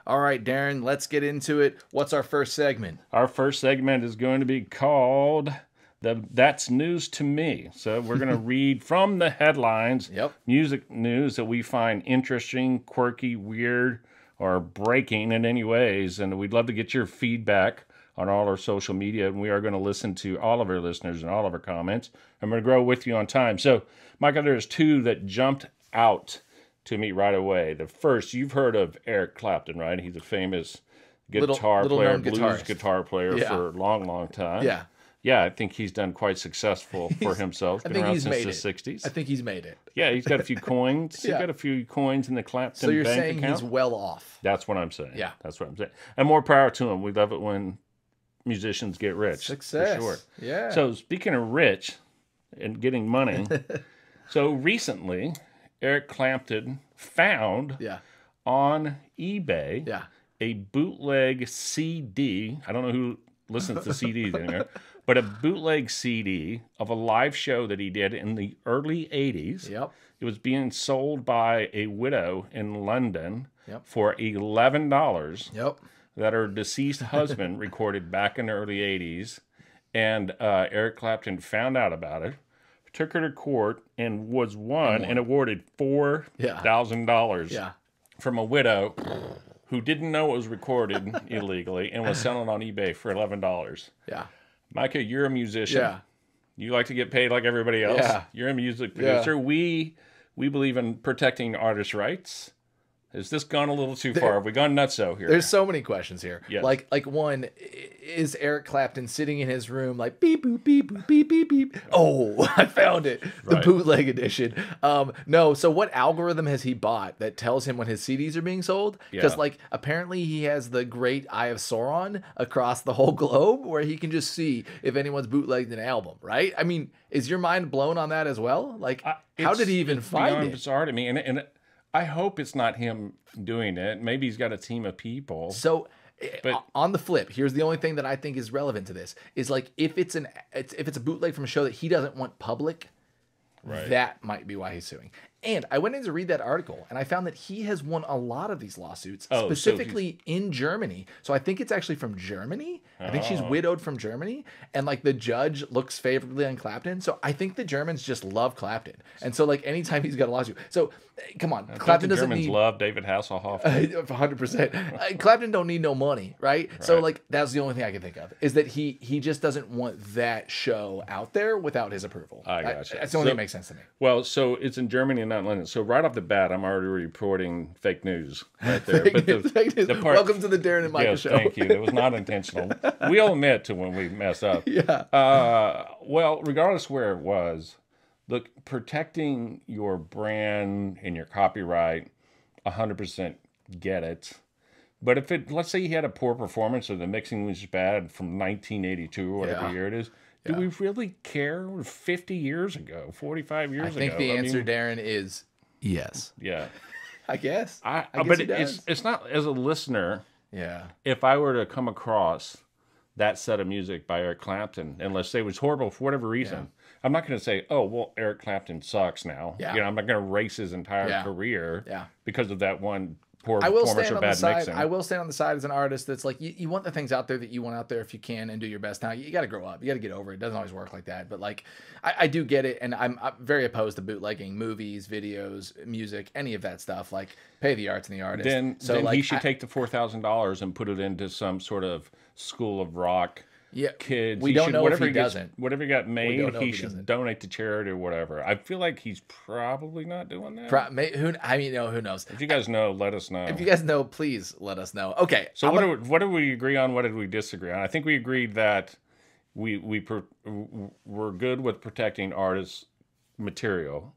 All right, Darren, let's get into it. What's our first segment? Our first segment is going to be called That's News to Me. So we're going to read from the headlines Yep. music news that we find interesting, quirky, weird, or breaking in any ways. And we'd love to get your feedback on all our social media. And we are going to listen to all of our listeners and all of our comments. I'm going to grow with you on time. So, Michael, there's two that jumped out to me right away. The first, you've heard of Eric Clapton, right? He's a famous guitar player, blues guitarist. guitar player Yeah. for a long, long time. Yeah. Yeah, I think he's done quite successful for himself. I Been think around he's since made the it. 60s. I think he's made it. Yeah, he's got a few coins. Yeah. He's got a few coins in the Clapton So you're bank saying account. he's well off. That's what I'm saying. Yeah. That's what I'm saying. And more power to him. We love it when musicians get rich. Success. For sure. Yeah. So speaking of rich and getting money, so recently Eric Clapton found yeah. on eBay Yeah. a bootleg CD. I don't know who listens to CDs anymore, but a bootleg CD of a live show that he did in the early 80s. Yep. It was being sold by a widow in London Yep. for $11 Yep. that her deceased husband recorded back in the early 80s. And Eric Clapton found out about it, took her to court, and was won and awarded $4,000 Yeah. from a widow who didn't know it was recorded illegally and was selling it on eBay for $11. Yeah. Micah, you're a musician. Yeah. You like to get paid like everybody else. Yeah. You're a music producer. We believe in protecting artists' rights. Has this gone a little too far? Have we gone nutso here? There's so many questions here. Yes. Like one, is Eric Clapton sitting in his room like beep boop beep boop beep beep beep? Oh, I found it. The Right. bootleg edition. No. So what algorithm has he bought that tells him when his CDs are being sold? Because Yeah. like apparently he has the great Eye of Sauron across the whole globe, where he can just see if anyone's bootlegged an album. Right? I mean, is your mind blown on that as well? Like, how did he even it's find beyond it? bizarre to me, and I hope it's not him doing it. Maybe he's got a team of people. So But- on the flip, here's the only thing that I think is relevant to this is like if it's a bootleg from a show that he doesn't want public, Right. that might be why he's suing. And I went in to read that article and I found that he has won a lot of these lawsuits, Oh, so specifically in Germany. So I think it's actually from Germany. I think she's widowed from Germany, and like the judge looks favorably on Clapton. So I think the Germans just love Clapton, and so like anytime he's got a lawsuit, so come on, Clapton the doesn't Germans need love David Hasselhoff. 100%. Clapton don't need no money, right? So like that's the only thing I can think of is that he just doesn't want that show out there without his approval. I gotcha. That's the only thing that makes sense to me. Well, so it's in Germany and not London. So right off the bat, I'm already reporting fake news right there. Fake news. Welcome to the Darren and Michael Yes, show. thank you. It was not intentional. We'll admit to when we mess up. Yeah. Well, regardless where it was, look, protecting your brand and your copyright, 100% get it. But if it, let's say you had a poor performance or the mixing was bad from 1982 or whatever Yeah. year it is, do we really care? 50 years ago, 45 years I ago. think the answer, mean, Darren, is yes. yeah. I guess. I guess But he does. it's not, as a listener, Yeah. if I were to come across that set of music by Eric Clapton, and let's say it was horrible for whatever reason, I'm not going to say, oh, well, Eric Clapton sucks now. Yeah. You know, I'm not going to erase his entire Yeah. career Yeah. because of that one poor I will performance stand or on the bad side. mixing. I will stand on the side as an artist that's like you want the things out there that you want out there if you can and do your best. Now you got to grow up. You got to get over it. It doesn't always work like that. But like I do get it, and I'm very opposed to bootlegging movies, videos, music, any of that stuff. Like pay the arts and the artist. Then like, he should take the $4,000 and put it into some sort of school of rock. Yeah, Kids. we He don't should- know if whatever he gets- doesn't. Whatever he got made, don't know he if he should doesn't. donate to charity or whatever. I feel like he's probably not doing that. Who knows? If you guys know, let us know. If you guys know, please let us know. Okay, So what did we agree on? What did we disagree on? I think we agreed that we're good with protecting artists' material,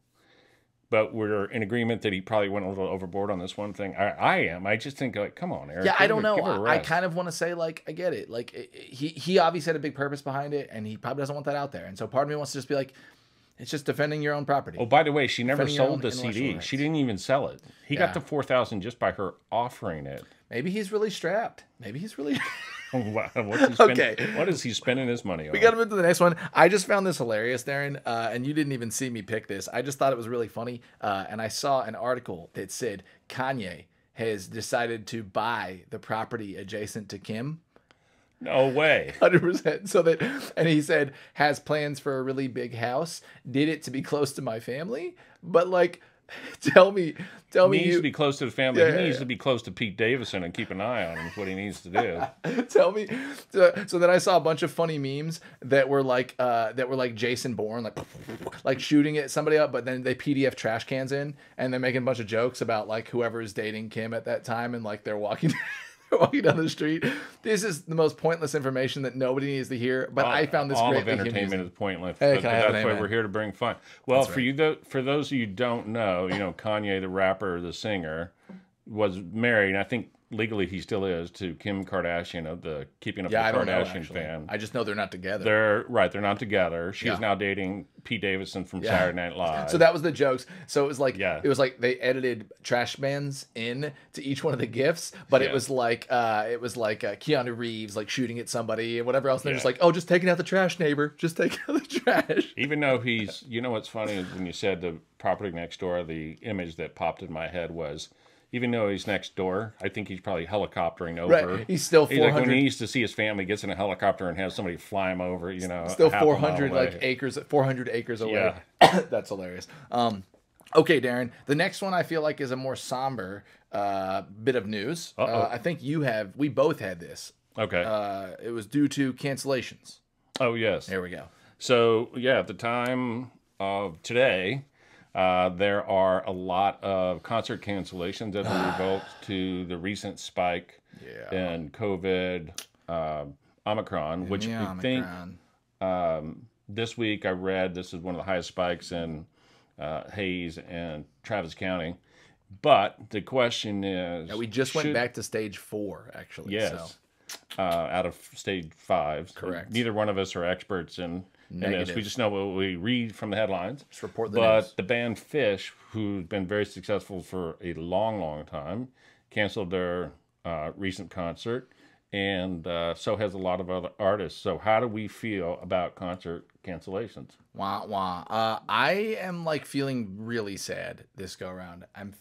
but we're in agreement that he probably went a little overboard on this one thing. I am. I just think like, come on, Eric. Yeah, I don't give know. it a I rest. kind of want to say like I get it. Like he obviously had a big purpose behind it, and he probably doesn't want that out there. And so part of me wants to just be like, it's just defending your own property. Oh, by the way, she never Defending your sold own the intellectual CD. rights. She didn't even sell it. He Yeah. got the 4,000 just by her offering it. Maybe he's really strapped. Maybe he's really. Wow, what's he spend- Okay. What is he spending his money on? We got to move to the next one. I just found this hilarious, Darren, and you didn't even see me pick this. I just thought it was really funny, and I saw an article that said Kanye has decided to buy the property adjacent to Kim. No way. 100%. So that, and he said, has plans for a really big house, did it to be close to my family. But like, tell me, He needs you to be close to the family. Yeah, He needs yeah. to be close to Pete Davidson and keep an eye on him. Is what he needs to do. tell me. So then I saw a bunch of funny memes that were like Jason Bourne, like shooting at somebody up, but then they PDF trash cans in, and they're making a bunch of jokes about like whoever is dating Kim at that time, and like they're walking. Walking down the street. This is the most pointless information that nobody needs to hear. But I found this all great. of entertainment is pointless. Hey, but can I have an that's why amen? we're here to bring fun. Well, That's for you, for those of you who don't know, Kanye, the rapper, the singer, was married. And I think legally he still is to Kim Kardashian of the Keeping Up with I the don't know, Kardashian actually. fan. I just know they're not together. They're not together. She's Yeah. now dating Pete Davidson from Saturday Night Live. So that was the jokes. So it was like Yeah. it was like they edited trash bands in to each one of the gifs, but Yeah. it was like Keanu Reeves like shooting at somebody and whatever else. And they're just Yeah. like, oh, just taking out the trash, neighbor. Just take out the trash. Even though he's, what's funny is when you said the property next door, the image that popped in my head was, even though he's next door, I think he's probably helicoptering over. Right. He's still He's like when 400. he used to see his family gets in a helicopter and have somebody fly him over, Still half a mile 400 away. like acres, 400 acres away. Yeah. That's hilarious. Okay, Darren. The next one I feel like is a more somber bit of news. I think we both had this. Okay. It was due to cancellations. Oh yes. There we go. So yeah, at the time of today, there are a lot of concert cancellations as a result to the recent spike in COVID, Omicron, which I think this week I read this is one of the highest spikes in Hayes and Travis County. But the question is, we just went back to stage 4, actually. yes, So. out of stage 5. Correct. Neither one of us are experts in this. Negative. We just know what we read from the headlines. Just report the But news. the band Fish, who's been very successful for a long, long time, canceled their recent concert, and so has a lot of other artists. So how do we feel about concert cancellations? Wah, wah. I am like feeling really sad this go around. I'm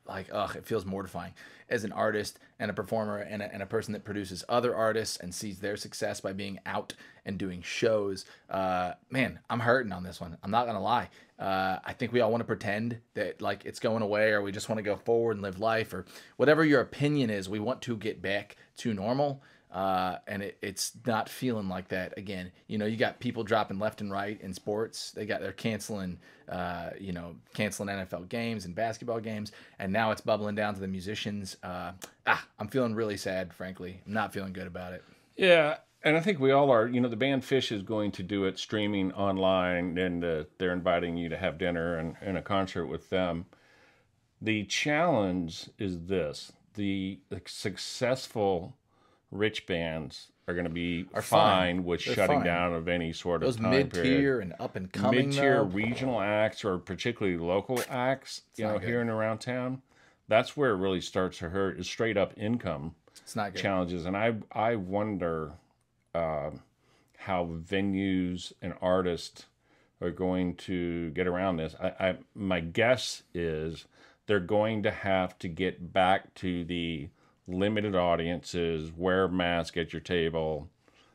like, it feels mortifying as an artist and a performer and a person that produces other artists and sees their success by being out and doing shows. Man, I'm hurting on this one. I'm not gonna lie. I think we all want to pretend that like it's going away, or we just want to go forward and live life, or whatever your opinion is. We want to get back to normal. And it's not feeling like that again. You got people dropping left and right in sports. They're canceling, canceling NFL games and basketball games, and now it's bubbling down to the musicians. I'm feeling really sad, frankly. I'm not feeling good about it. Yeah, and I think we all are. The band Fish is going to do it streaming online, and they're inviting you to have dinner and a concert with them. The challenge is this: the successful rich bands are going to be fine with shutting down of any sort of Those time mid-tier period. and up and coming Mid-tier regional acts, or particularly local acts, not here and around town, that's where it really starts to hurt, is straight up income It's not good. challenges. And I wonder how venues and artists are going to get around this. My guess is they're going to have to get back to the limited audiences, wear a mask at your table,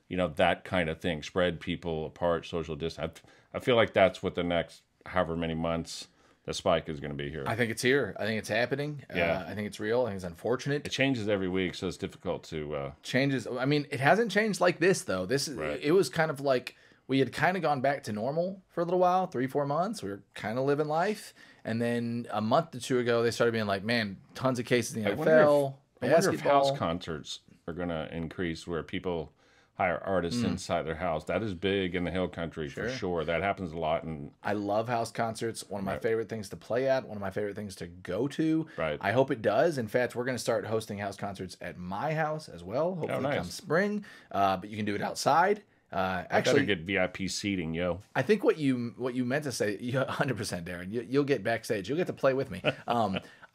that kind of thing. Spread people apart, social distance. I feel like that's what the next however many months the spike is going to be here. I think it's here. I think it's happening. Yeah. I think it's real. I think it's unfortunate. It changes every week, so it's difficult to... Changes. I mean, it hasn't changed like this though. Right. It was kind of like we had kind of gone back to normal for a little while, 3-4 months. We were kind of living life, and then a month or two ago, they started being like, man, tons of cases in the NFL. I wonder if basketball. house concerts are going to increase, where people hire artists inside their house. That is big in the Hill Country for sure. That happens a lot. And I love house concerts. One of my favorite things to play at. One of my favorite things to go to. Right. I hope it does. In fact, we're going to start hosting house concerts at my house as well. Hopefully, nice. come spring. But you can do it outside. I Actually, better get VIP seating, yo. I think what you meant to say, 100%, Darren. You'll get backstage. You'll get to play with me.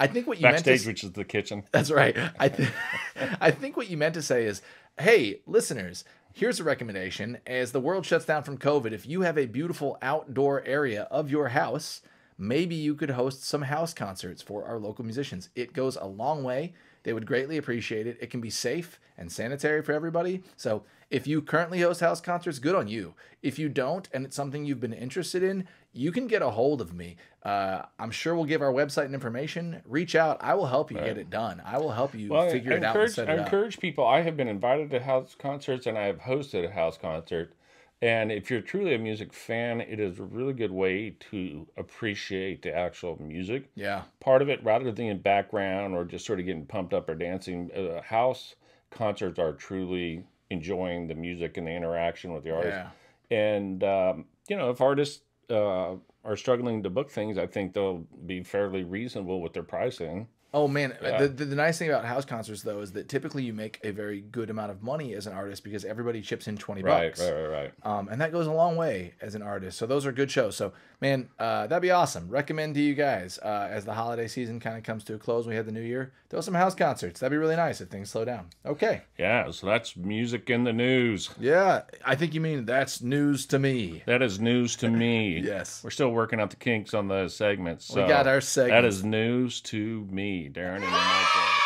I think what you meant Backstage, to which is the kitchen. That's right. I think what you meant to say is, hey, listeners, here's a recommendation. As the world shuts down from COVID, if you have a beautiful outdoor area of your house, maybe you could host some house concerts for our local musicians. It goes a long way. They would greatly appreciate it. It can be safe and sanitary for everybody. So if you currently host house concerts, good on you. If you don't, and it's something you've been interested in, you can get a hold of me. I'm sure we'll give our website and information. Reach out. I will help you get it done. I will help you figure it out and set it I up. encourage people. I have been invited to house concerts, and I have hosted a house concert. And if you're truly a music fan, it is a really good way to appreciate the actual music. Yeah. Part of it, rather than in background or just sort of getting pumped up or dancing. House concerts are truly enjoying the music and the interaction with the artist. Yeah. And, if artists are struggling to book things, I think they'll be fairly reasonable with their pricing. Oh man, Yeah. the nice thing about house concerts though is that typically you make a very good amount of money as an artist because everybody chips in 20 bucks. Right. And that goes a long way as an artist. So those are good shows. So man, that'd be awesome. Recommend to you guys as the holiday season kind of comes to a close. We had the new year. Throw some house concerts. That'd be really nice if things slow down. Okay. Yeah, so that's music in the news. Yeah, I think you mean that's news to me. That is news to me. Yes. We're still working out the kinks on the segments. So We got our segments. That is news to me, Darren and Michael.